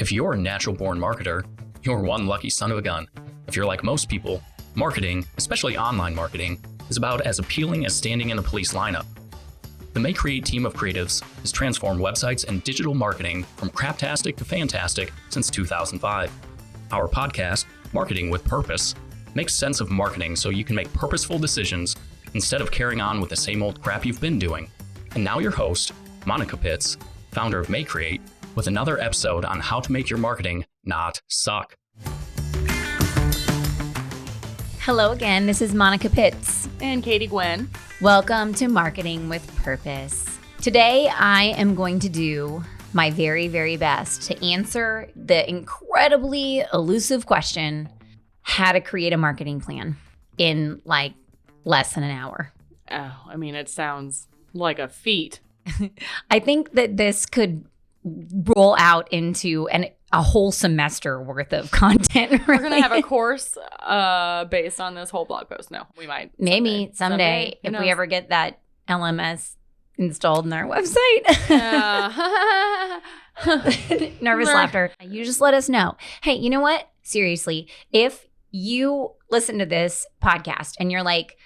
If you're a natural-born marketer, you're one lucky son of a gun. If you're like most people, marketing, especially online marketing, is about as appealing as standing in a police lineup. The May Create team of creatives has transformed websites and digital marketing from craptastic to fantastic since 2005. Our podcast, Marketing with Purpose, makes sense of marketing so you can make purposeful decisions instead of carrying on with the same old crap you've been doing. And now your host, Monica Pitts, founder of May Create, with another episode on how to make your marketing not suck. Hello again, this is Monica Pitts. And Katie Gwen. Welcome to Marketing with Purpose. Today, I am going to do my very, very best to answer the incredibly elusive question, how to create a marketing plan in like less than an hour. Oh, I mean, it sounds like a feat. I think that this could roll out into a whole semester worth of content. Really. We're going to have a course based on this whole blog post. No, we might. Maybe someday if we ever get that LMS installed in our website. Nervous laughter. You just let us know. Hey, you know what? Seriously, if you listen to this podcast and you're like,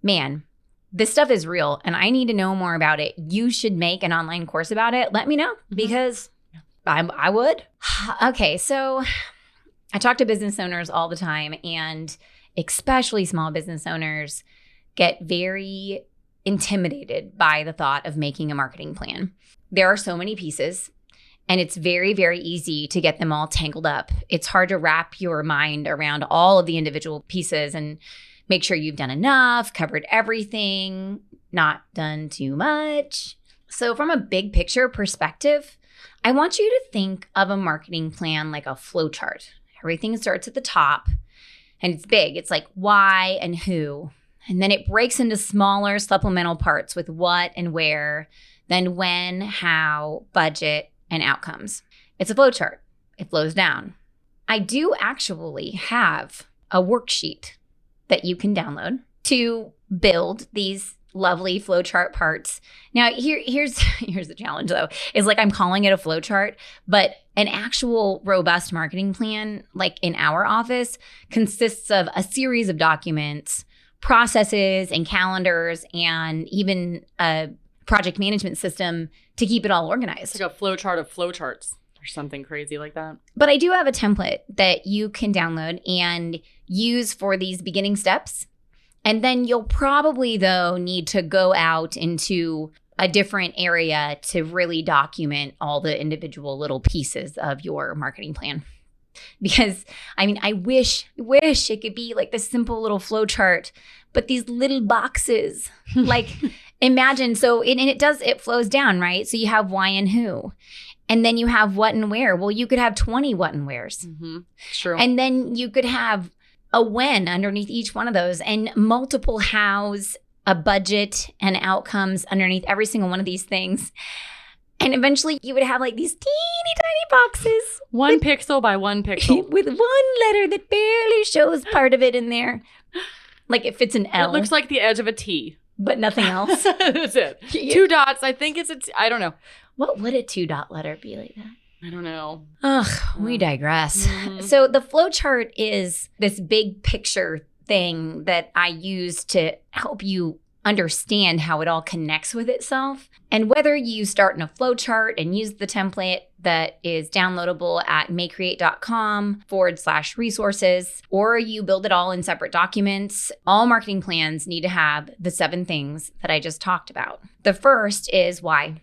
man, this stuff is real and I need to know more about it, you should make an online course about it. Let me know because I would. Okay, so I talk to business owners all the time, and especially small business owners get very intimidated by the thought of making a marketing plan. There are so many pieces, and it's very, very easy to get them all tangled up. It's hard to wrap your mind around all of the individual pieces and make sure you've done enough, covered everything, not done too much. So from a big picture perspective, I want you to think of a marketing plan like a flow chart. Everything starts at the top and it's big. It's like why and who. And then it breaks into smaller supplemental parts with what and where, then when, how, budget, and outcomes. It's a flow chart. It flows down. I do actually have a worksheet that you can download to build these lovely flowchart parts. Now, here's the challenge though, is like I'm calling it a flowchart, but an actual robust marketing plan, like in our office, consists of a series of documents, processes and calendars, and even a project management system to keep it all organized. It's like a flowchart of flowcharts or something crazy like that. But I do have a template that you can download and use for these beginning steps. And then you'll probably, though, need to go out into a different area to really document all the individual little pieces of your marketing plan. Because, I mean, I wish it could be like this simple little flow chart, but these little boxes, like imagine, so it flows down, right? So you have why and who. And then you have what and where. Well, you could have 20 what and wheres. Mm-hmm. True. And then you could have a when underneath each one of those, and multiple hows, a budget, and outcomes underneath every single one of these things. And eventually you would have like these teeny tiny boxes. One pixel by one pixel. With one letter that barely shows part of it in there. Like it fits an L. It looks like the edge of a T. But nothing else. That's it. 2 dots. I think it's a T. I don't know. What would a 2-dot letter be like that? I don't know. Ugh, we digress. Mm-hmm. So the flow chart is this big picture thing that I use to help you understand how it all connects with itself. And whether you start in a flow chart and use the template that is downloadable at maycreate.com/resources, or you build it all in separate documents, all marketing plans need to have the 7 things that I just talked about. The first is why.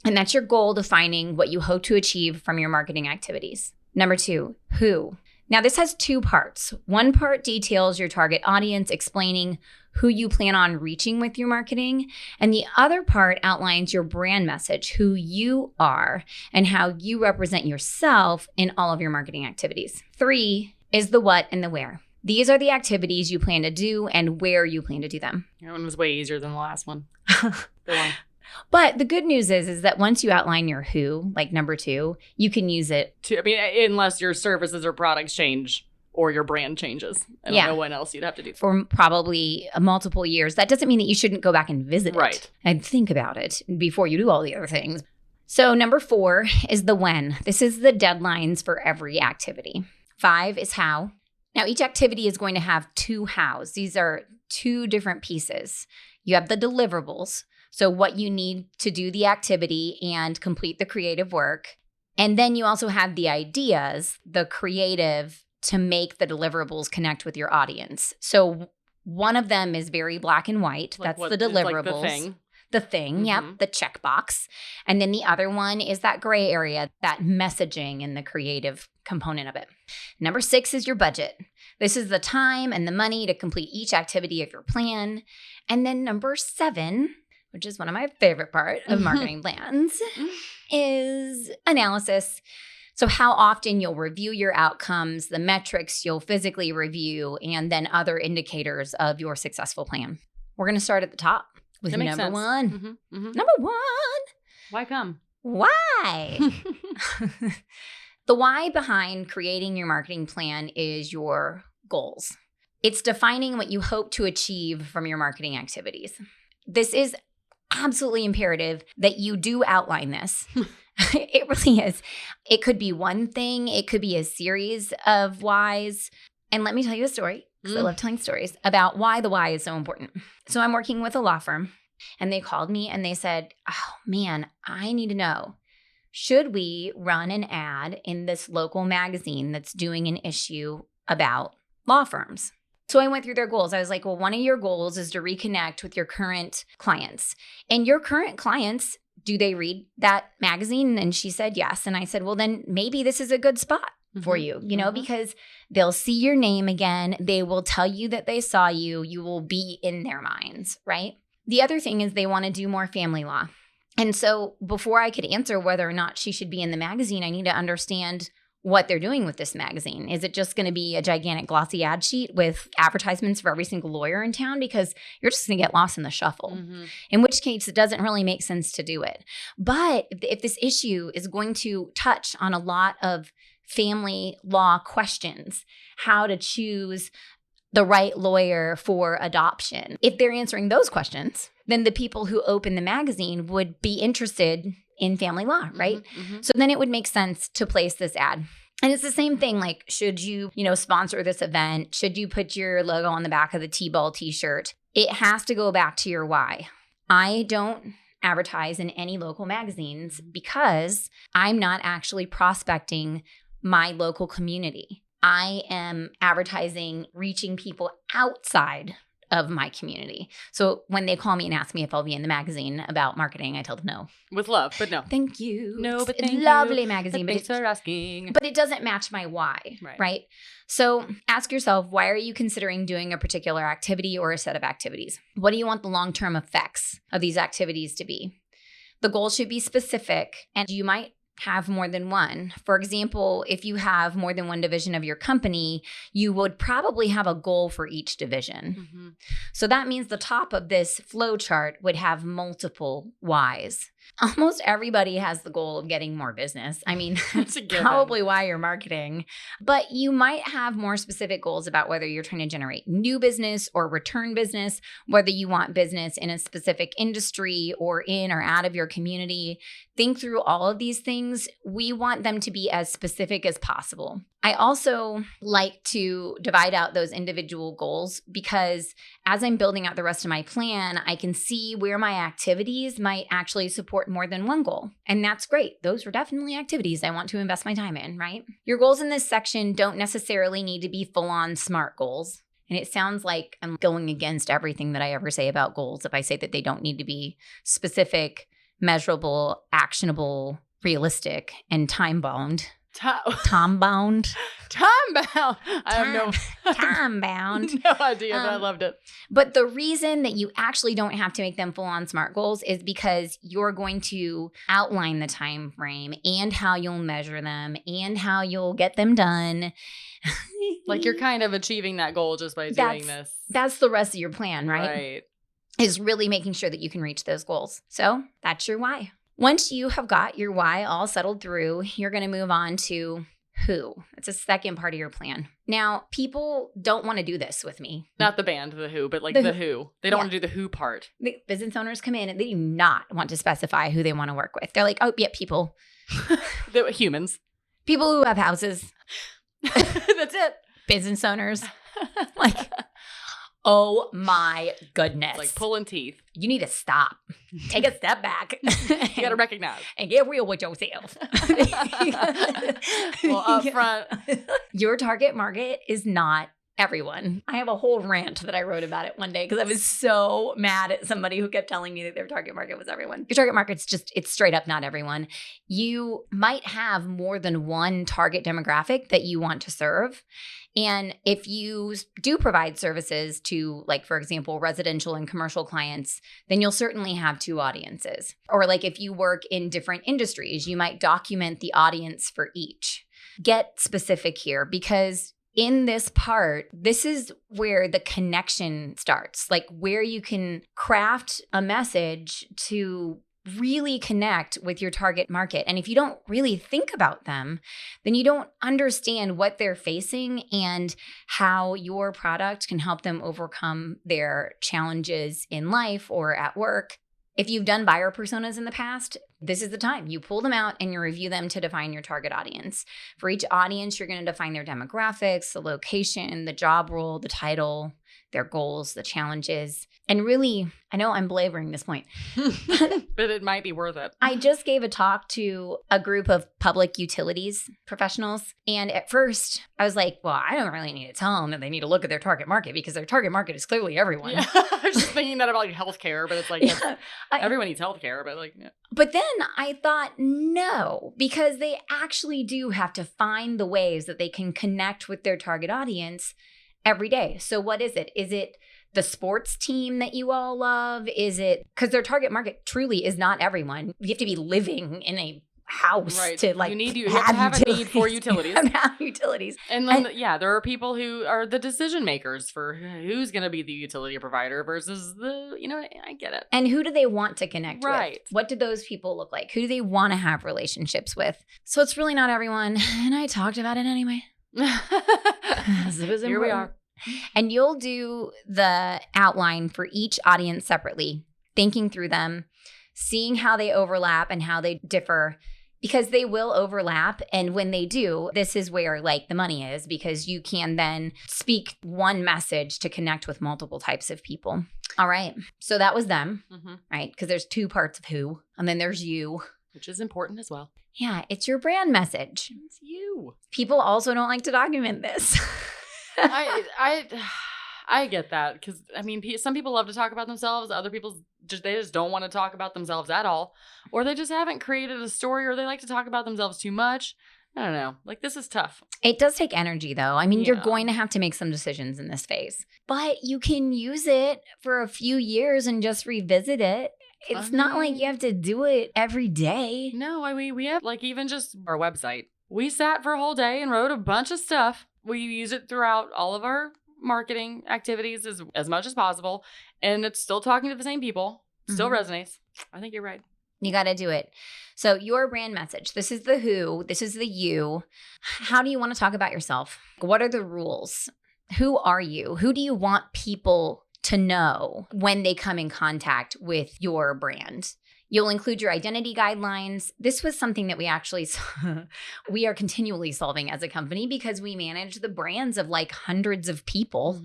And that's your goal, defining what you hope to achieve from your marketing activities. Number 2, who. Now, this has 2 parts. One part details your target audience, explaining who you plan on reaching with your marketing. And the other part outlines your brand message, who you are, and how you represent yourself in all of your marketing activities. 3 is the what and the where. These are the activities you plan to do and where you plan to do them. That one was way easier than the last one. But the good news is that once you outline your who, like number 2, you can use it. Unless your services or products change or your brand changes. I don't know what else you'd have to do. For probably multiple years. That doesn't mean that you shouldn't go back and visit it. Right. And think about it before you do all the other things. So number 4 is the when. This is the deadlines for every activity. 5 is how. Now, each activity is going to have 2 hows. These are 2 different pieces. You have the deliverables, so what you need to do the activity and complete the creative work. And then you also have the ideas, the creative, to make the deliverables connect with your audience. So one of them is very black and white. Like That's the deliverables. Like the thing. The thing, yep, the checkbox. And then the other one is that gray area, that messaging and the creative component of it. Number 6 is your budget. This is the time and the money to complete each activity of your plan. And then number 7, which is one of my favorite part of marketing plans, is analysis. So how often you'll review your outcomes, the metrics you'll physically review, and then other indicators of your successful plan. We're going to start at the top with number sense. 1. Number 1. Why come? Why? The why behind creating your marketing plan is your goals. It's defining what you hope to achieve from your marketing activities. This is absolutely imperative that you do outline this. It really is. It could be one thing. It could be a series of whys. And let me tell you a story, because I love telling stories about why the why is so important. So I'm working with a law firm, and they called me and they said, oh man, I need to know, should we run an ad in this local magazine that's doing an issue about law firms? So I went through their goals. I was like, well, one of your goals is to reconnect with your current clients. And your current clients, do they read that magazine? And she said yes. And I said, well, then maybe this is a good spot for you, because they'll see your name again. They will tell you that they saw you. You will be in their minds, right? The other thing is they want to do more family law. And so before I could answer whether or not she should be in the magazine, I need to understand what they're doing with this magazine. Is it just going to be a gigantic glossy ad sheet with advertisements for every single lawyer in town? Because you're just going to get lost in the shuffle, in which case it doesn't really make sense to do it. But if this issue is going to touch on a lot of family law questions, how to choose the right lawyer for adoption, if they're answering those questions, then the people who open the magazine would be interested in family law, right? So then it would make sense to place this ad. And it's the same thing, like, should you, sponsor this event? Should you put your logo on the back of the T-ball t-shirt? It has to go back to your why. I don't advertise in any local magazines because I'm not actually prospecting my local community. I am advertising, reaching people outside of my community. So when they call me and ask me if I'll be in the magazine about marketing, I tell them no. With love, but no. Thank you. No, but it's thank a lovely you. magazine. Thanks for asking. But it doesn't match my why, right? So ask yourself, why are you considering doing a particular activity or a set of activities? What do you want the long-term effects of these activities to be? The goal should be specific, and you might have more than one. For example, if you have more than one division of your company, you would probably have a goal for each division. So that means the top of this flow chart would have multiple whys. Almost everybody has the goal of getting more business. I mean, that's probably why you're marketing. But you might have more specific goals about whether you're trying to generate new business or return business, whether you want business in a specific industry or in or out of your community. Think through all of these things. We want them to be as specific as possible. I also like to divide out those individual goals because as I'm building out the rest of my plan, I can see where my activities might actually support more than one goal. And that's great. Those are definitely activities I want to invest my time in, right? Your goals in this section don't necessarily need to be full-on SMART goals. And it sounds like I'm going against everything that I ever say about goals if I say that they don't need to be specific, measurable, actionable, realistic, and time-bound. Time-bound. Time-bound. I have time-bound. No idea, but I loved it. But the reason that you actually don't have to make them full-on SMART goals is because you're going to outline the time frame and how you'll measure them and how you'll get them done. Like you're kind of achieving that goal just by doing this. That's the rest of your plan, right? Right. Is really making sure that you can reach those goals. So that's your why. Once you have got your why all settled through, you're going to move on to who. It's a second part of your plan. Now, people don't want to do this with me. Not the band, the Who, but like the Who. They don't want to do the Who part. The business owners come in and they do not want to specify who they want to work with. They're like, oh, yeah, people. They're humans. People who have houses. That's it. Business owners. Like, oh my goodness. Like pulling teeth. You need to stop. Take a step back. You got to recognize. And get real with yourself. Well, up front. Your target market is not everyone. I have a whole rant that I wrote about it one day because I was so mad at somebody who kept telling me that their target market was everyone. Your target market's it's straight up not everyone. You might have more than one target demographic that you want to serve. And if you do provide services to, like, for example, residential and commercial clients, then you'll certainly have two audiences. Or like if you work in different industries, you might document the audience for each. Get specific here because in this part, this is where the connection starts, like where you can craft a message to really connect with your target market. And if you don't really think about them, then you don't understand what they're facing and how your product can help them overcome their challenges in life or at work. If you've done buyer personas in the past, this is the time. You pull them out and you review them to define your target audience. For each audience, you're going to define their demographics, the location, the job role, the title, their goals, the challenges. And really, I know I'm belaboring this point, but it might be worth it. I just gave a talk to a group of public utilities professionals. And at first, I was like, well, I don't really need to tell them that they need to look at their target market because their target market is clearly everyone. Yeah. I was just thinking that about like healthcare, but it's like everyone needs healthcare, but like. Yeah. But then I thought, no, because they actually do have to find the ways that they can connect with their target audience every day. So what is it? Is it the sports team that you all love? Is it because their target market truly is not everyone? You have to be living in a house to like you have to have a need for utilities. Have utilities. And then there are people who are the decision makers for who's going to be the utility provider versus I get it. And who do they want to connect with? What do those people look like? Who do they want to have relationships with? So it's really not everyone. And I talked about it anyway. Here we are. And you'll do the outline for each audience separately, thinking through them, seeing how they overlap and how they differ, because they will overlap. And when they do, this is where like the money is, because you can then speak one message to connect with multiple types of people. All right. So that was them, right? Because there's two parts of who, and then there's you. Which is important as well. Yeah, it's your brand message. It's you. People also don't like to document this. I get that because I mean some people love to talk about themselves, other people just don't want to talk about themselves at all, or they just haven't created a story, or they like to talk about themselves too much. I don't know. Like, this is tough. It does take energy though. I mean, you're going to have to make some decisions in this phase, but you can use it for a few years and just revisit it. It's not like you have to do it every day. No, we have like even just our website. We sat for a whole day and wrote a bunch of stuff. We use it throughout all of our marketing activities as much as possible. And it's still talking to the same people. Still resonates. I think you're right. You got to do it. So your brand message, this is the who, this is the you. How do you want to talk about yourself? What are the rules? Who are you? Who do you want people to know when they come in contact with your brand? You'll include your identity guidelines. This was something that we are continually solving as a company because we manage the brands of like hundreds of people.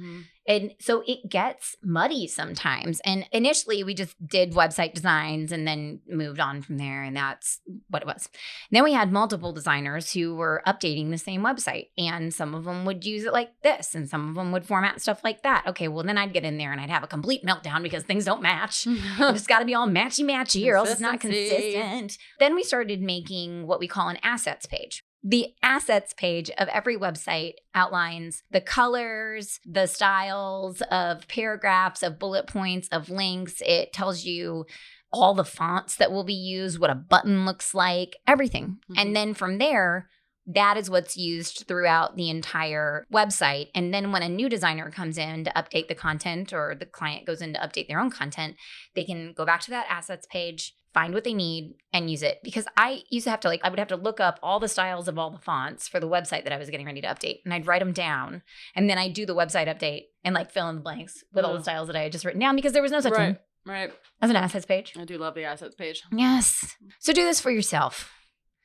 And so it gets muddy sometimes. And initially we just did website designs and then moved on from there. And that's what it was. And then we had multiple designers who were updating the same website. And some of them would use it like this. And some of them would format stuff like that. Okay, well then I'd get in there and I'd have a complete meltdown because things don't match. It's got to be all matchy-matchy or else it's not consistent. Then we started making what we call an assets page. The assets page of every website outlines the colors, the styles of paragraphs, of bullet points, of links. It tells you all the fonts that will be used, what a button looks like, everything. And then from there, that is what's used throughout the entire website. And then when a new designer comes in to update the content, or the client goes in to update their own content, they can go back to that assets page, find what they need and use it. Because I used to have to I would have to look up all the styles of all the fonts for the website that I was getting ready to update. And I'd write them down. And then I'd do the website update and fill in the blanks with all the styles that I had just written down because there was no such thing Right. as an assets page. I do love the assets page. Yes. So do this for yourself.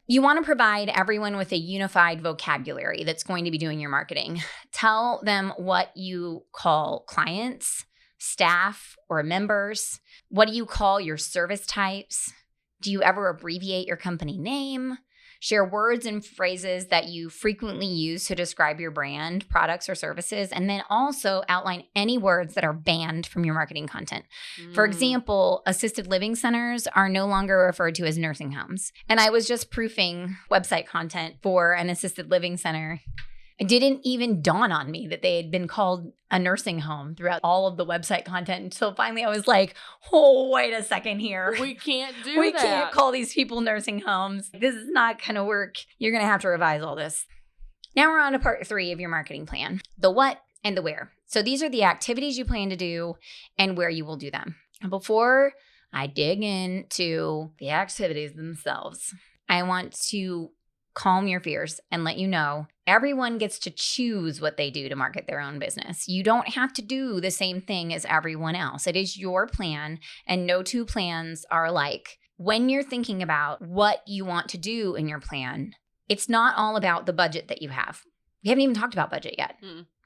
You want to provide everyone with a unified vocabulary that's going to be doing your marketing. Tell them what you call clients, staff, or members. What do you call your service types? Do you ever abbreviate your company name? Share words and phrases that you frequently use to describe your brand, products, or services, and then also outline any words that are banned from your marketing content. For example, assisted living centers are no longer referred to as nursing homes. And I was just proofing website content for an assisted living center. It didn't even dawn on me that they had been called a nursing home throughout all of the website content until finally I was like, oh, wait a second here. We can't do We that. can't call these people nursing homes. This is not going to work. You're going to have to revise all this. Now we're on to part 3 of your marketing plan, the what and the where. So these are the activities you plan to do and where you will do them. And before I dig into the activities themselves, I want to calm your fears and let you know everyone gets to choose what they do to market their own business. You don't have to do the same thing as everyone else. It is your plan, and no two plans are alike. When you're thinking about what you want to do in your plan, it's not all about the budget that you have. We haven't even talked about budget yet.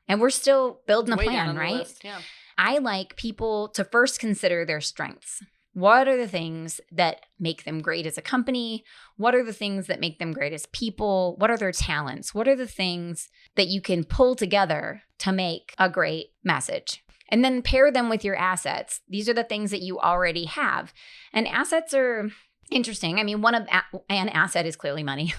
And we're still building a Way down plan, on the right? list, yeah. I like people to first consider their strengths. What are the things that make them great as a company? What are the things that make them great as people? What are their talents? What are the things that you can pull together to make a great message? And then pair them with your assets. These are the things that you already have. And assets are interesting. I mean, an asset is clearly money,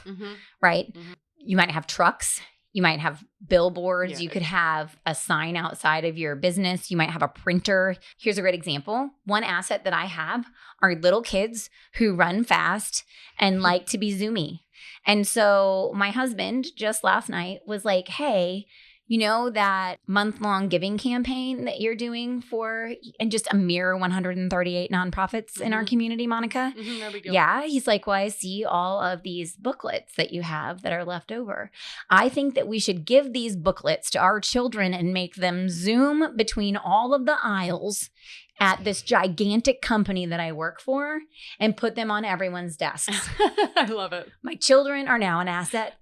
right? You might have trucks. You might have billboards. Yeah. You could have a sign outside of your business. You might have a printer. Here's a great example. One asset that I have are little kids who run fast and like to be zoomy. And so my husband just last night was like, hey, you know that month-long giving campaign that you're doing for, and just a mere 138 nonprofits in our community, Monica? No big deal. Yeah. He's like, well, I see all of these booklets that you have that are left over. I think that we should give these booklets to our children and make them zoom between all of the aisles at this gigantic company that I work for and put them on everyone's desks. I love it. My children are now an asset.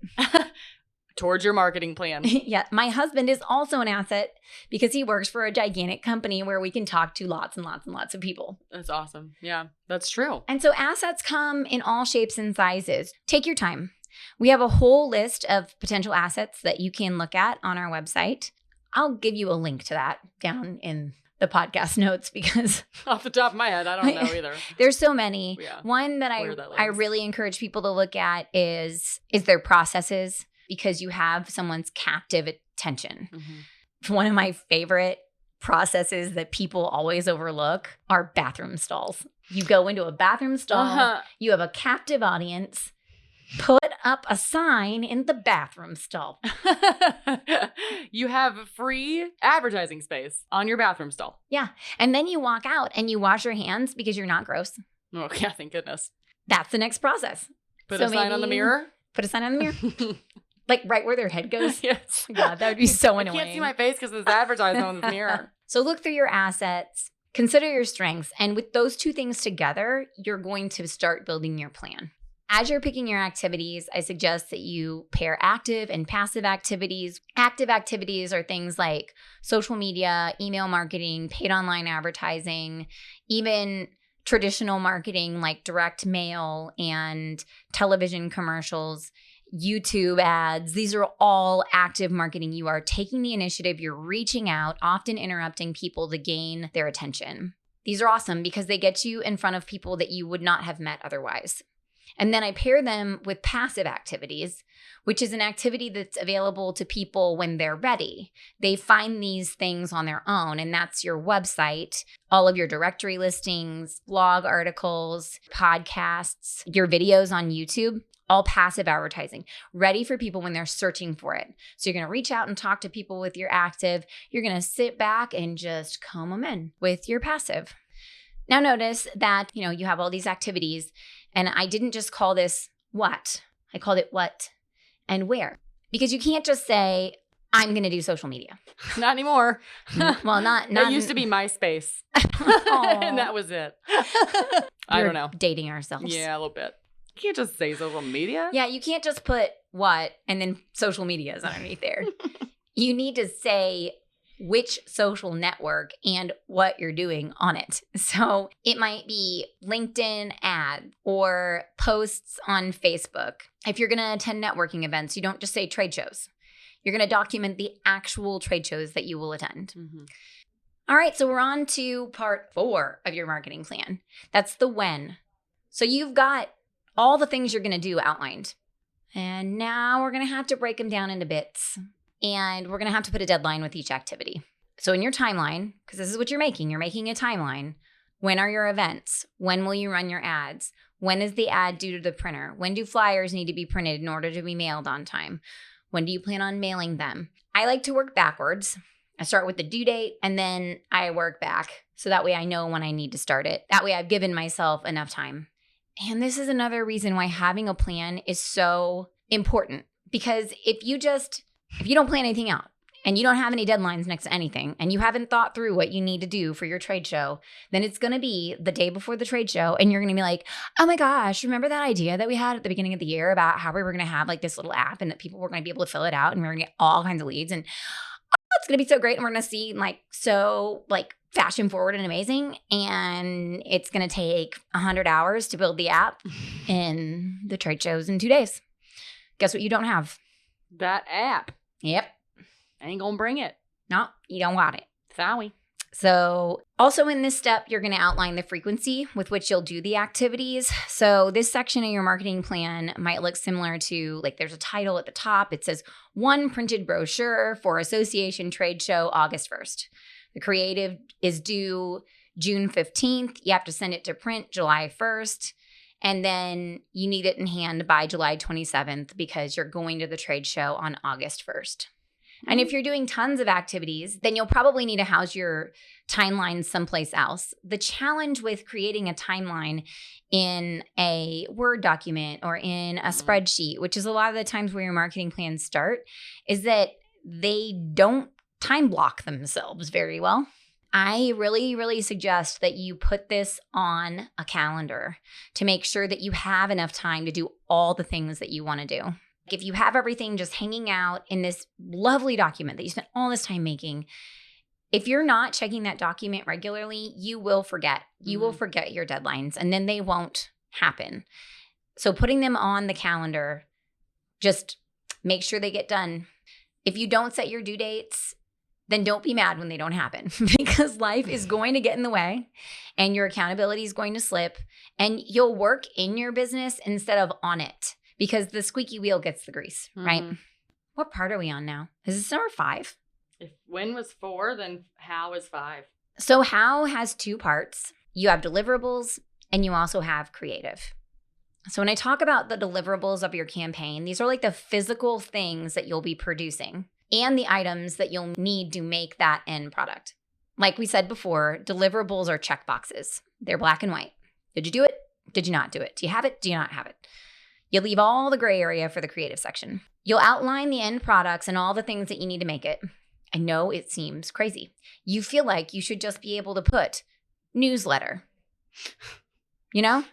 Towards your marketing plan. Yeah. My husband is also an asset because he works for a gigantic company where we can talk to lots and lots and lots of people. That's awesome. Yeah, that's true. And so assets come in all shapes and sizes. Take your time. We have a whole list of potential assets that you can look at on our website. I'll give you a link to that down in the podcast notes because Off the top of my head, I don't know either. there's so many. Yeah. One that I really encourage people to look at is their processes, because you have someone's captive attention. One of my favorite processes that people always overlook are bathroom stalls. You go into a bathroom stall, you have a captive audience, put up a sign in the bathroom stall. You have free advertising space on your bathroom stall. Yeah. And then you walk out and you wash your hands because you're not gross. Oh, yeah, thank goodness. That's the next process. Put So a sign on the maybe- mirror. Put a sign on the mirror. Like right where their head goes. Yes. God, that would be so annoying. I can't see my face because it's advertised on the mirror. So look through your assets, consider your strengths, and with those two things together, you're going to start building your plan. As you're picking your activities, I suggest that you pair active and passive activities. Active activities are things like social media, email marketing, paid online advertising, even traditional marketing like direct mail and television commercials, YouTube ads. These are all active marketing. You are taking the initiative, you're reaching out, often interrupting people to gain their attention. These are awesome because they get you in front of people that you would not have met otherwise. And then I pair them with passive activities, which is an activity that's available to people when they're ready. They find these things on their own, and that's your website, all of your directory listings, blog articles, podcasts, your videos on YouTube, all passive advertising, ready for people when they're searching for it. So you're going to reach out and talk to people with your active. You're going to sit back and just comb them in with your passive. Now notice that, you have all these activities, and I didn't just call this what. I called it what and where. Because you can't just say, I'm going to do social media. Not anymore. Well, not It used to be MySpace. And that was it. I don't know. Dating ourselves. Yeah, a little bit. You can't just say social media. Yeah, you can't just put what and then social media is underneath there. You need to say which social network and what you're doing on it. So it might be LinkedIn ad or posts on Facebook. If you're going to attend networking events, you don't just say trade shows. You're going to document the actual trade shows that you will attend. Mm-hmm. All right, so we're on to part 4 of your marketing plan. That's the when. So you've got all the things you're going to do outlined. And now we're going to have to break them down into bits. And we're going to have to put a deadline with each activity. So in your timeline, because this is what you're making a timeline. When are your events? When will you run your ads? When is the ad due to the printer? When do flyers need to be printed in order to be mailed on time? When do you plan on mailing them? I like to work backwards. I start with the due date and then I work back. So that way I know when I need to start it. That way I've given myself enough time. And this is another reason why having a plan is so important. Because if you don't plan anything out and you don't have any deadlines next to anything and you haven't thought through what you need to do for your trade show, then it's going to be the day before the trade show and you're going to be like, oh my gosh, remember that idea that we had at the beginning of the year about how we were going to have like this little app and that people were going to be able to fill it out and we we're going to get all kinds of leads and it's going to be so great and we're going to see so fashion forward and amazing and it's going to take 100 hours to build the app and the trade show's in 2 days. Guess what you don't have? That app. Yep. Ain't gonna bring it. No, you don't want it. Sorry. So also in this step, you're going to outline the frequency with which you'll do the activities. So this section of your marketing plan might look similar to there's a title at the top. It says 1 printed brochure for Association Trade Show August 1st. The creative is due June 15th. You have to send it to print July 1st. And then you need it in hand by July 27th because you're going to the trade show on August 1st. And if you're doing tons of activities, then you'll probably need to house your timeline someplace else. The challenge with creating a timeline in a Word document or in a spreadsheet, which is a lot of the times where your marketing plans start, is that they don't time block themselves very well. I really, really suggest that you put this on a calendar to make sure that you have enough time to do all the things that you want to do. If you have everything just hanging out in this lovely document that you spent all this time making, if you're not checking that document regularly, you will forget. You will forget your deadlines and then they won't happen. So putting them on the calendar, just make sure they get done. If you don't set your due dates, then don't be mad when they don't happen because life is going to get in the way and your accountability is going to slip and you'll work in your business instead of on it because the squeaky wheel gets the grease, right? What part are we on now? Is this number 5? If when was 4, then how is 5? So how has 2 parts. You have deliverables and you also have creative. So when I talk about the deliverables of your campaign, these are the physical things that you'll be producing and the items that you'll need to make that end product. Like we said before, deliverables are checkboxes. They're black and white. Did you do it? Did you not do it? Do you have it? Do you not have it? You leave all the gray area for the creative section. You'll outline the end products and all the things that you need to make it. I know it seems crazy. You feel like you should just be able to put newsletter.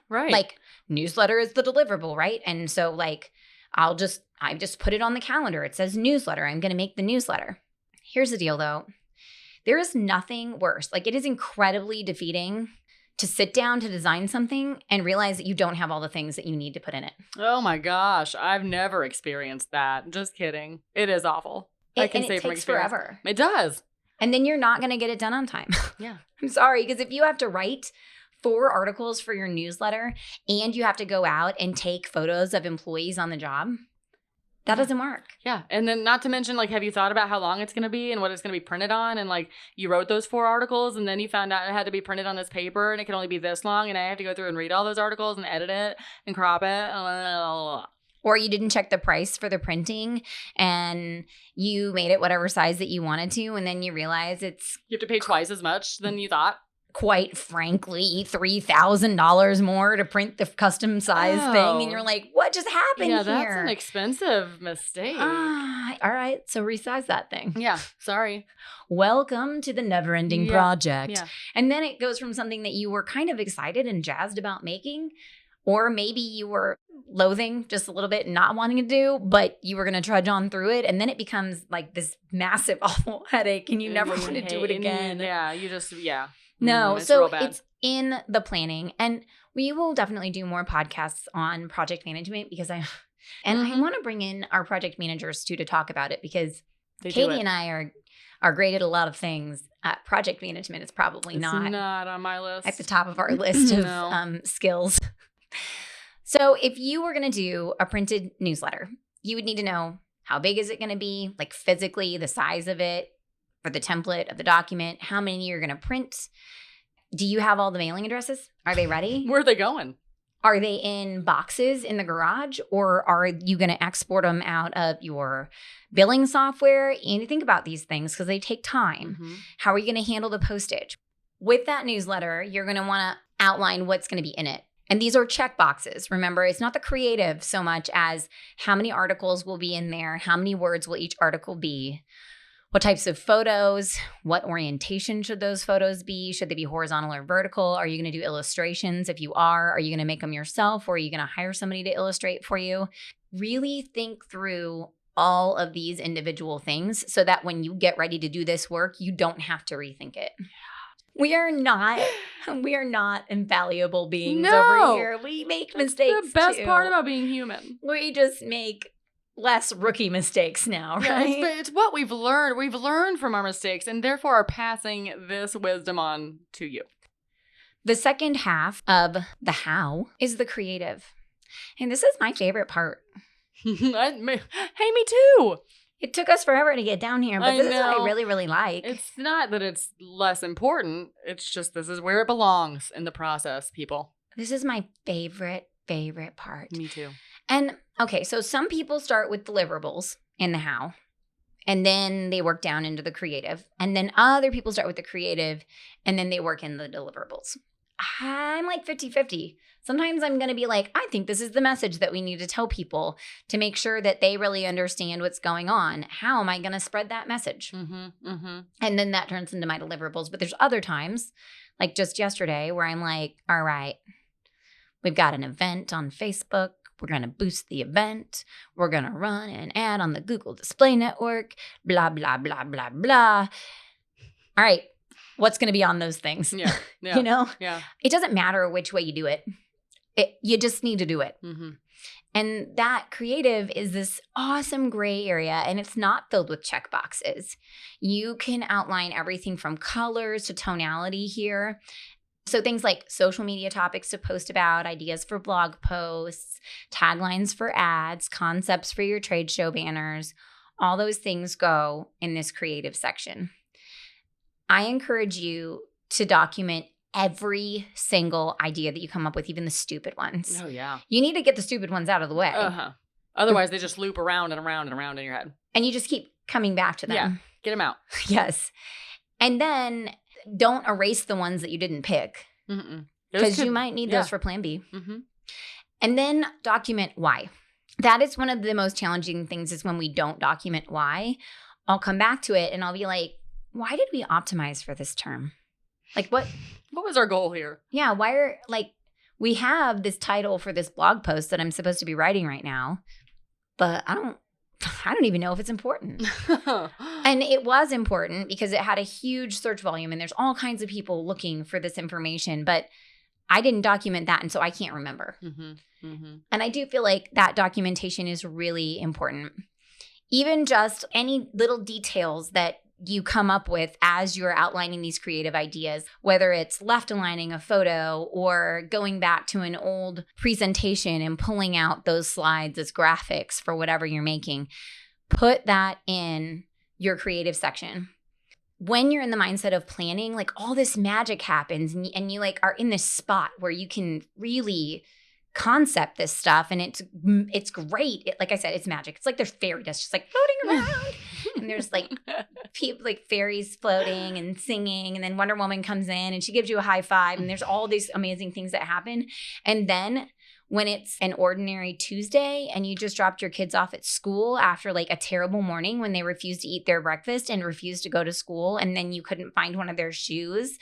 Right. Newsletter is the deliverable, right? And so I just put it on the calendar. It says newsletter. I'm going to make the newsletter. Here's the deal though. There is nothing worse. It is incredibly defeating to sit down to design something and realize that you don't have all the things that you need to put in it. Oh my gosh. I've never experienced that. Just kidding. It is awful. I can say it from takes experience. forever. It does. And then you're not going to get it done on time. Yeah. I'm sorry, because if you have to write 4 articles for your newsletter and you have to go out and take photos of employees on the job, that doesn't work. Yeah. And then not to mention, have you thought about how long it's going to be and what it's going to be printed on? And you wrote those 4 articles and then you found out it had to be printed on this paper and it can only be this long. And I have to go through and read all those articles and edit it and crop it. Or you didn't check the price for the printing and you made it whatever size that you wanted to. And then you realize you have to pay twice as much than you thought. quite frankly, $3,000 more to print the custom size thing. And you're like, what just happened here? Yeah, that's an expensive mistake. All right, so resize that thing. Yeah, sorry. Welcome to the never-ending project. Yeah. And then it goes from something that you were kind of excited and jazzed about making, or maybe you were loathing just a little bit and not wanting to do, but you were going to trudge on through it. And then it becomes like this massive, awful headache and you never want to do it again. No, so it's in the planning. And we will definitely do more podcasts on project management because I want to bring in our project managers too to talk about it because Katie and I are great at a lot of things. Project management is probably not on my list. At the top of our list of skills. So if you were going to do a printed newsletter, you would need to know how big is it going to be, like physically, the size of it, for the template of the document, how many you're going to print. Do you have all the mailing addresses? Are they ready? Where are they going? Are they in boxes in the garage, or are you going to export them out of your billing software? And think about these things because they take time. Mm-hmm. How are you going to handle the postage? With that newsletter, you're going to want to outline what's going to be in it. And these are check boxes. Remember, it's not the creative so much as how many articles will be in there, how many words will each article be, what types of photos, what orientation should those photos be? Should they be horizontal or vertical? Are you going to do illustrations? If you are you going to make them yourself or are you going to hire somebody to illustrate for you? Really think through all of these individual things so that when you get ready to do this work, you don't have to rethink it. We are not invaluable beings over here. We make mistakes. The best too. part about being human. We just make less rookie mistakes now, right? Yeah, it's what we've learned. We've learned from our mistakes and therefore are passing this wisdom on to you. The second half of the how is the creative. And this is my favorite part. Hey, me too. It took us forever to get down here, but this is what I really, really like. It's not that it's less important. It's just this is where it belongs in the process, people. This is my favorite part. Me too. And okay, so some people start with deliverables in the how, and then they work down into the creative. And then other people start with the creative, and then they work in the deliverables. I'm like 50-50. Sometimes I'm going to be like, I think this is the message that we need to tell people to make sure that they really understand what's going on. How am I going to spread that message? And then that turns into my deliverables. But there's other times, like just yesterday, where I'm like, all right, we've got an event on Facebook. We're going to boost the event. We're going to run an ad on the Google Display Network, blah, blah, blah, blah, blah. All right. What's going to be on those things? Yeah. You know? Yeah. It doesn't matter which way you do it. You just need to do it. Mm-hmm. And that creative is this awesome gray area, and it's not filled with check boxes. You can outline everything from colors to tonality here. So things like social media topics to post about, ideas for blog posts, taglines for ads, concepts for your trade show banners, all those things go in this creative section. I encourage you to document every single idea that you come up with, even the stupid ones. Oh, yeah. You need to get the stupid ones out of the way. Otherwise, they just loop around and around and around in your head. And you just keep coming back to them. Yeah, get them out. Yes. And then don't erase the ones that you didn't pick. Because you might need those for plan B. Mm-hmm. And then document why. That is one of the most challenging things is when we don't document why. I'll come back to it and I'll be like, why did we optimize for this term? Like what was our goal here? Yeah, we have this title for this blog post that I'm supposed to be writing right now, but I don't even know if it's important. And it was important because it had a huge search volume and there's all kinds of people looking for this information, but I didn't document that and so I can't remember. And I do feel like that documentation is really important. Even just any little details that you come up with as you're outlining these creative ideas, whether it's left aligning a photo or going back to an old presentation and pulling out those slides as graphics for whatever you're making, put that in your creative section. When you're in the mindset of planning, like all this magic happens and you like are in this spot where you can really concept this stuff and it's great. Like I said, it's magic. It's like there's fairy dust just like floating around. And and there's like people like fairies floating and singing, and then Wonder Woman comes in and she gives you a high five, and there's all these amazing things that happen. And then when it's an ordinary Tuesday and you just dropped your kids off at school after like a terrible morning when they refused to eat their breakfast and refused to go to school, and then you couldn't find one of their shoes.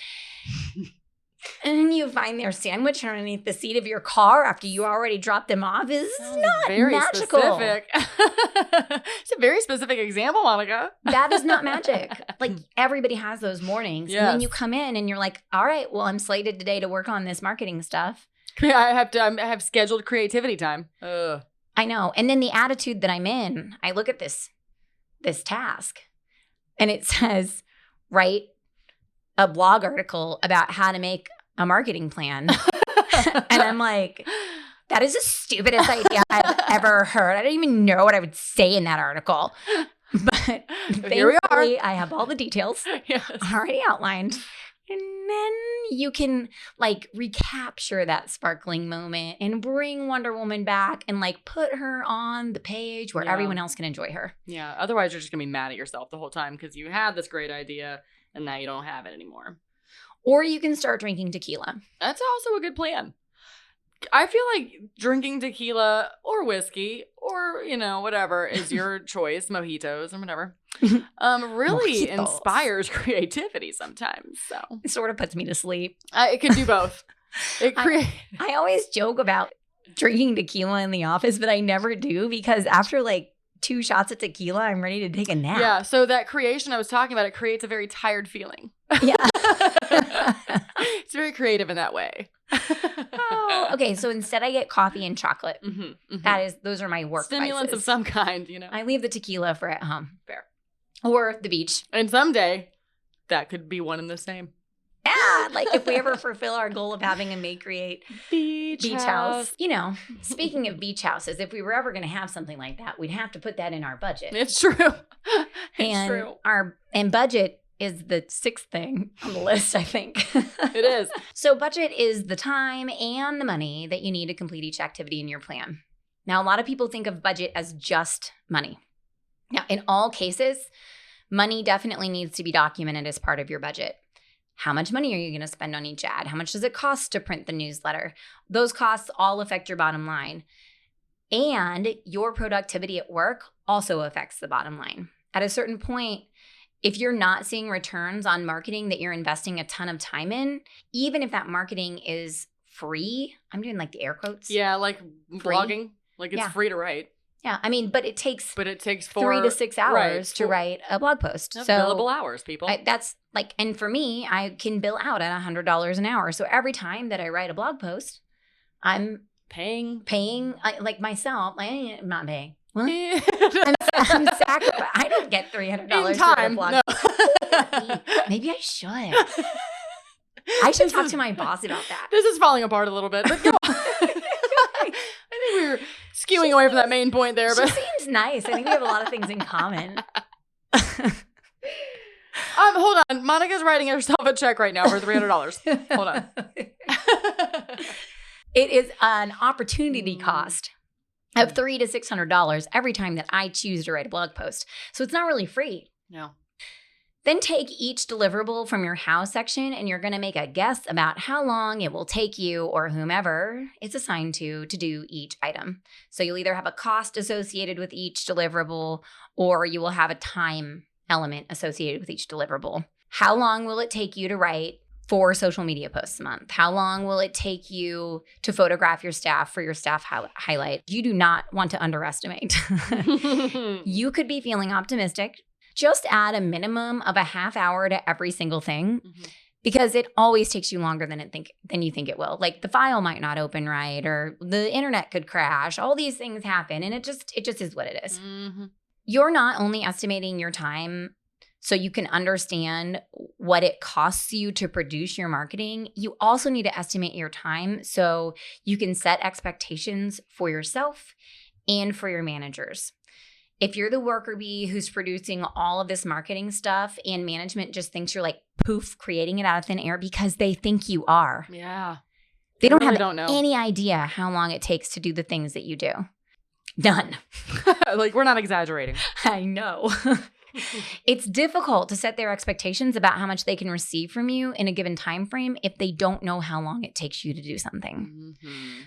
And you find their sandwich underneath the seat of your car after you already dropped them off is not very magical. Specific. It's a very specific example, Monica. That is not magic. Like everybody has those mornings. Yes. And then you come in and you're like, all right, well, I'm slated today to work on this marketing stuff. I have scheduled creativity time. Ugh. I know. And then the attitude that I'm in, I look at this task and it says, write a blog article about how to make a marketing plan. And I'm like, that is the stupidest idea I've ever heard. I don't even know what I would say in that article. But here we are. I have all the details Yes. already outlined. And then you can like recapture that sparkling moment and bring Wonder Woman back and like put her on the page where everyone else can enjoy her. Yeah. Otherwise, you're just going to be mad at yourself the whole time because you had this great idea and now you don't have it anymore. Or you can start drinking tequila. That's also a good plan. I feel like drinking tequila or whiskey or, whatever is your choice, mojitos or whatever, really Mojitos. inspires creativity sometimes. So It sort of puts me to sleep. it can do both. I always joke about drinking tequila in the office, but I never do because after like 2 shots of tequila, I'm ready to take a nap. Yeah, so that creation I was talking about, it creates a very tired feeling. Yeah. It's very creative in that way. Oh, okay, so instead I get coffee and chocolate. Mm-hmm. Those are my work Stimulants vices. of some kind, I leave the tequila for at home. Fair. Or the beach. And someday, that could be one and the same. Yeah, like if we ever fulfill our goal of having a Make Create Beach house. Speaking of beach houses, if we were ever going to have something like that, we'd have to put that in our budget. It's true. And true. And budget is the 6th thing on the list, I think. It is. So budget is the time and the money that you need to complete each activity in your plan. Now, a lot of people think of budget as just money. Now, in all cases, money definitely needs to be documented as part of your budget. How much money are you going to spend on each ad? How much does it cost to print the newsletter? Those costs all affect your bottom line. And your productivity at work also affects the bottom line. At a certain point, if you're not seeing returns on marketing that you're investing a ton of time in, even if that marketing is free, I'm doing like the air quotes. Yeah, like blogging. Like it's free to write. Yeah, I mean, but it takes 3 to 6 hours to write a blog post. That's So billable hours, people. that's like, and for me, I can bill out at $100 an hour. So every time that I write a blog post, I'm paying like myself. I'm not paying. What? I'm I'm sacrificing. I don't get $300 in to write a time. blog. No. Maybe I should. I should talk to my boss about that. This is falling apart a little bit, but go on. I think we were skewing away from that main point there. She But seems nice. I think we have a lot of things in common. hold on. Monica's writing herself a check right now for $300. Hold on. It is an opportunity cost of $300 to $600 every time that I choose to write a blog post. So it's not really free. No. Then take each deliverable from your how section and you're going to make a guess about how long it will take you or whomever it's assigned to do each item. So you'll either have a cost associated with each deliverable or you will have a time element associated with each deliverable. How long will it take you to write 4 social media posts a month? How long will it take you to photograph your staff for your staff highlight? You do not want to underestimate. You could be feeling optimistic. Just add a minimum of a half hour to every single thing because it always takes you longer than you think it will. Like the file might not open right or the internet could crash. All these things happen and it just is what it is. Mm-hmm. You're not only estimating your time so you can understand what it costs you to produce your marketing. You also need to estimate your time so you can set expectations for yourself and for your managers. If you're the worker bee who's producing all of this marketing stuff and management just thinks you're like poof, creating it out of thin air because they think you are. Yeah. They don't really have don't know. any idea how long it takes to do the things that you do. None. Like we're not exaggerating. I know. It's difficult to set their expectations about how much they can receive from you in a given time frame if they don't know how long it takes you to do something.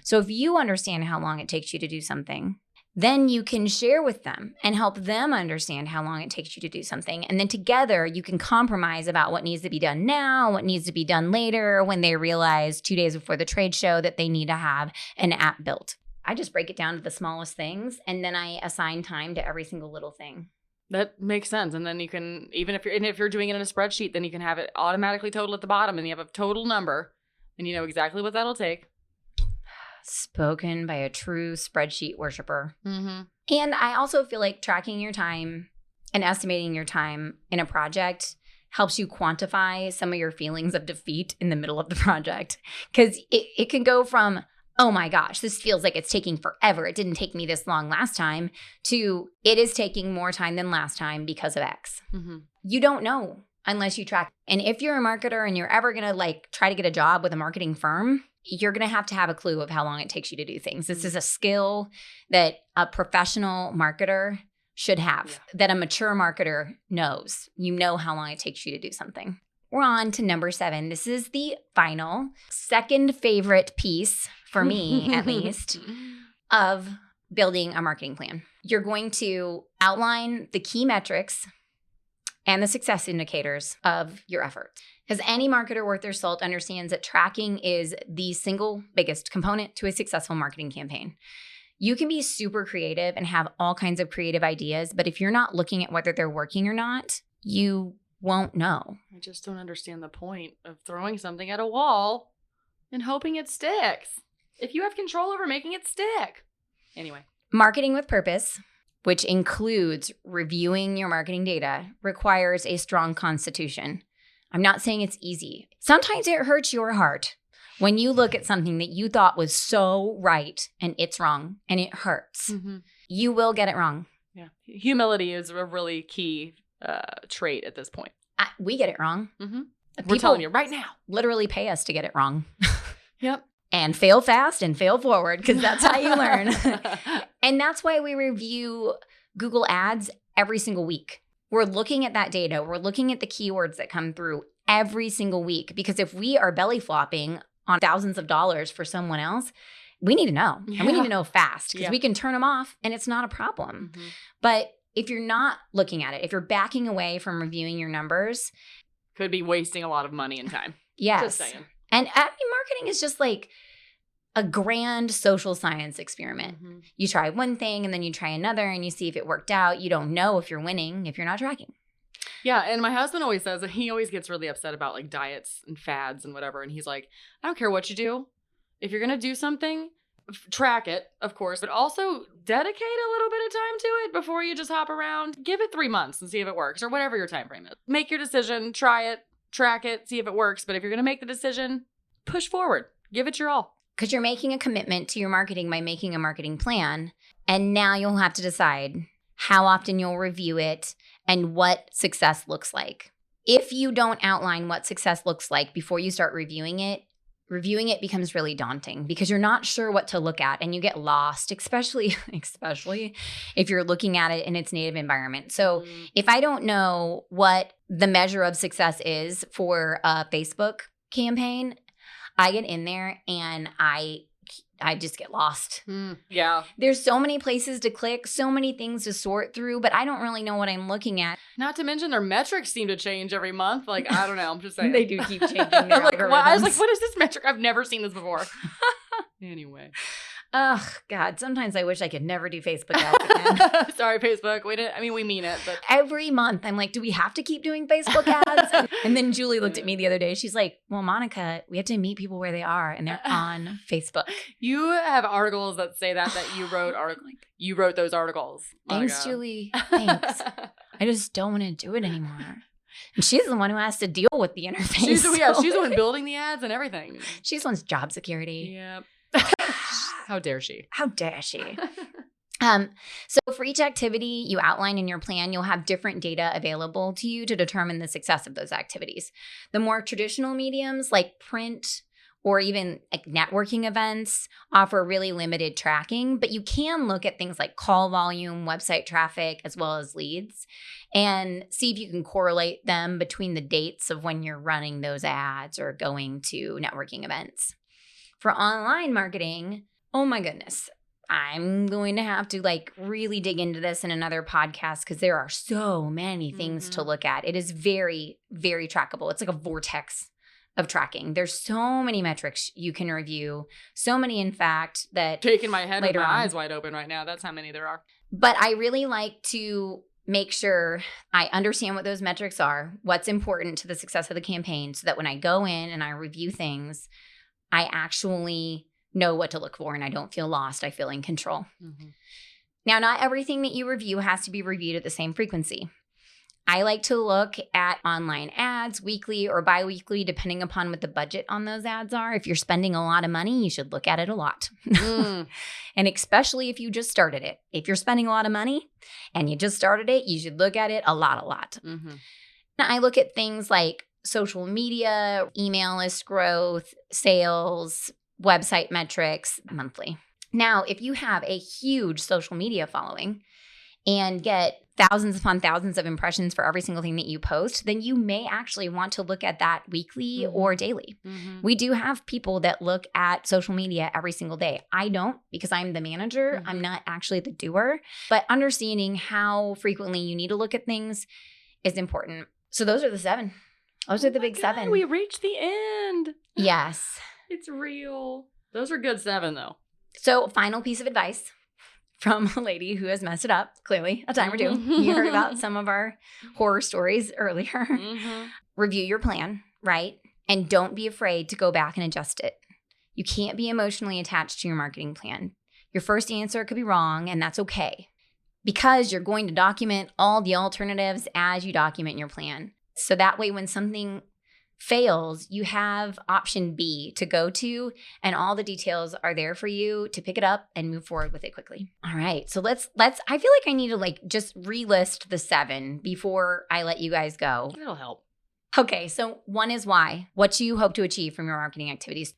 So if you understand how long it takes you to do something, then you can share with them and help them understand how long it takes you to do something. And then together you can compromise about what needs to be done now, what needs to be done later when they realize 2 days before the trade show that they need to have an app built. I just break it down to the smallest things and then I assign time to every single little thing. That makes sense. And then you can, even if you're doing it in a spreadsheet, then you can have it automatically total at the bottom and you have a total number and you know exactly what that'll take. Spoken by a true spreadsheet worshiper. Mm-hmm. And I also feel like tracking your time and estimating your time in a project helps you quantify some of your feelings of defeat in the middle of the project. Because it can go from, oh my gosh, this feels like it's taking forever. It didn't take me this long last time, to it is taking more time than last time because of X. Mm-hmm. You don't know unless you track. And if you're a marketer and you're ever going to like try to get a job with a marketing firm, you're going to have a clue of how long it takes you to do things. This is a skill that a professional marketer should have, that a mature marketer knows. You know how long it takes you to do something. We're on to number 7. This is the final, second favorite piece, for me at least, of building a marketing plan. You're going to outline the key metrics and the success indicators of your efforts. Because any marketer worth their salt understands that tracking is the single biggest component to a successful marketing campaign. You can be super creative and have all kinds of creative ideas, but if you're not looking at whether they're working or not, you won't know. I just don't understand the point of throwing something at a wall and hoping it sticks. If you have control over making it stick. Anyway. Marketing with purpose, which includes reviewing your marketing data, requires a strong constitution. I'm not saying it's easy. Sometimes it hurts your heart when you look at something that you thought was so right and it's wrong and it hurts. Mm-hmm. You will get it wrong. Yeah. Humility is a really key trait at this point. We get it wrong. Mm-hmm. We're telling you right now. Literally pay us to get it wrong. Yep. And fail fast and fail forward, because that's how you learn. And that's why we review Google Ads every single week. We're looking at that data. We're looking at the keywords that come through every single week, because if we are belly flopping on thousands of dollars for someone else, we need to know. Yeah. And we need to know fast, because Yeah. we can turn them off and it's not a problem. Mm-hmm. But if you're not looking at it, if you're backing away from reviewing your numbers, could be wasting a lot of money and time. yes. Just saying. And marketing is just like a grand social science experiment. Mm-hmm. You try one thing and then you try another and you see if it worked out. You don't know if you're winning if you're not tracking. Yeah, and my husband always says that he always gets really upset about like diets and fads and whatever. And he's like, I don't care what you do. If you're going to do something, track it, of course, but also dedicate a little bit of time to it before you just hop around. Give it 3 months and see if it works, or whatever your time frame is. Make your decision, try it, track it, see if it works. But if you're going to make the decision, push forward. Give it your all. Because you're making a commitment to your marketing by making a marketing plan. And now you'll have to decide how often you'll review it and what success looks like. If you don't outline what success looks like before you start reviewing it becomes really daunting, because you're not sure what to look at and you get lost, especially if you're looking at it in its native environment. So if I don't know what the measure of success is for a Facebook campaign, I get in there and I just get lost. Yeah. There's so many places to click, so many things to sort through, but I don't really know what I'm looking at. Not to mention their metrics seem to change every month. Like, I don't know. I'm just saying. They do keep changing their like, algorithms. I was like, what is this metric? I've never seen this before. Anyway. Oh, God. Sometimes I wish I could never do Facebook ads again. Sorry, Facebook. We mean it, but Every month, I'm like, do we have to keep doing Facebook ads? And then Julie looked at me the other day. She's like, well, Monica, we have to meet people where they are, and they're on Facebook. you have articles that say that you wrote you wrote those articles. Thanks, Monica. Julie. Thanks. I just don't want to do it anymore. And she's the one who has to deal with the interface. She's the one building the ads and everything. She's the one's job security. Yep. How dare she? How dare she? So for each activity you outline in your plan, you'll have different data available to you to determine the success of those activities. The more traditional mediums like print or even like networking events offer really limited tracking, but you can look at things like call volume, website traffic, as well as leads, and see if you can correlate them between the dates of when you're running those ads or going to networking events. For online marketing, oh my goodness, I'm going to have to like really dig into this in another podcast because there are so many things to look at. It is very, very trackable. It's like a vortex of tracking. There's so many metrics you can review. So many, in fact, that Shaking my head with later my on. eyes wide open right now. That's how many there are. But I really like to make sure I understand what those metrics are, what's important to the success of the campaign, so that when I go in and I review things, I actually know what to look for and I don't feel lost. I feel in control. Now, not everything that you review has to be reviewed at the same frequency. I like to look at online ads weekly or bi-weekly, depending upon what the budget on those ads are. If you're spending a lot of money, you should look at it a lot. And especially if you just started it. If you're spending a lot of money and you just started it, you should look at it a lot. Now, I look at things like social media, email list growth, sales, website metrics monthly. Now, if you have a huge social media following and get thousands upon thousands of impressions for every single thing that you post, then you may actually want to look at that weekly or daily. We do have people that look at social media every single day. I don't, because I'm the manager. I'm not actually the doer. But understanding how frequently you need to look at things is important. So those are the 7. Those are the big 7. We reached the end. Yes. It's real. Those are good 7, though. So final piece of advice from a lady who has messed it up, clearly, a time or two. You heard about some of our horror stories earlier. Review your plan, right? And don't be afraid to go back and adjust it. You can't be emotionally attached to your marketing plan. Your first answer could be wrong, and that's okay, because you're going to document all the alternatives as you document your plan. So that way, when something fails, you have option B to go to, and all the details are there for you to pick it up and move forward with it quickly. All right. So let's I feel like I need to like just relist the 7 before I let you guys go. It'll help. Okay. So 1 is why, what you hope to achieve from your marketing activities.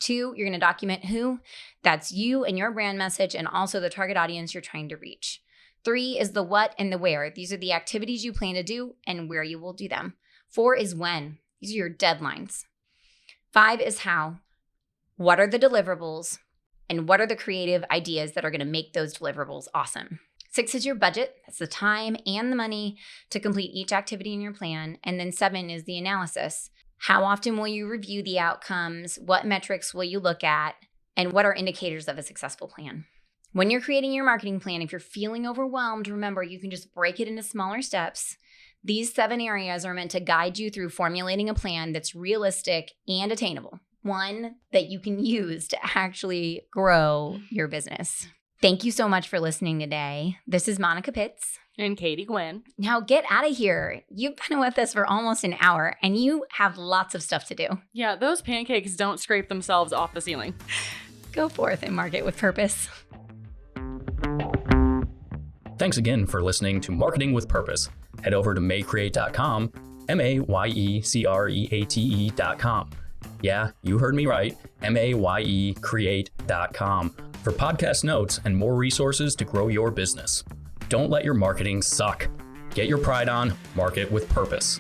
2, you're going to document who. That's you and your brand message, and also the target audience you're trying to reach. 3 is the what and the where. These are the activities you plan to do and where you will do them. 4 is when. These are your deadlines. 5 is how. What are the deliverables? And what are the creative ideas that are going to make those deliverables awesome? 6 is your budget. That's the time and the money to complete each activity in your plan. And then 7 is the analysis. How often will you review the outcomes? What metrics will you look at? And what are indicators of a successful plan? When you're creating your marketing plan, if you're feeling overwhelmed, remember you can just break it into smaller steps. These 7 areas are meant to guide you through formulating a plan that's realistic and attainable, one that you can use to actually grow your business. Thank you so much for listening today. This is Monica Pitts. And Katie Gwynn. Now get out of here. You've been with us for almost an hour, and you have lots of stuff to do. Yeah, those pancakes don't scrape themselves off the ceiling. Go forth and market with purpose. Thanks again for listening to Marketing with Purpose. Head over to mayecreate.com, MAYECREATE.com. Yeah, you heard me right, MAYECreate.com for podcast notes and more resources to grow your business. Don't let your marketing suck. Get your pride on, market with purpose.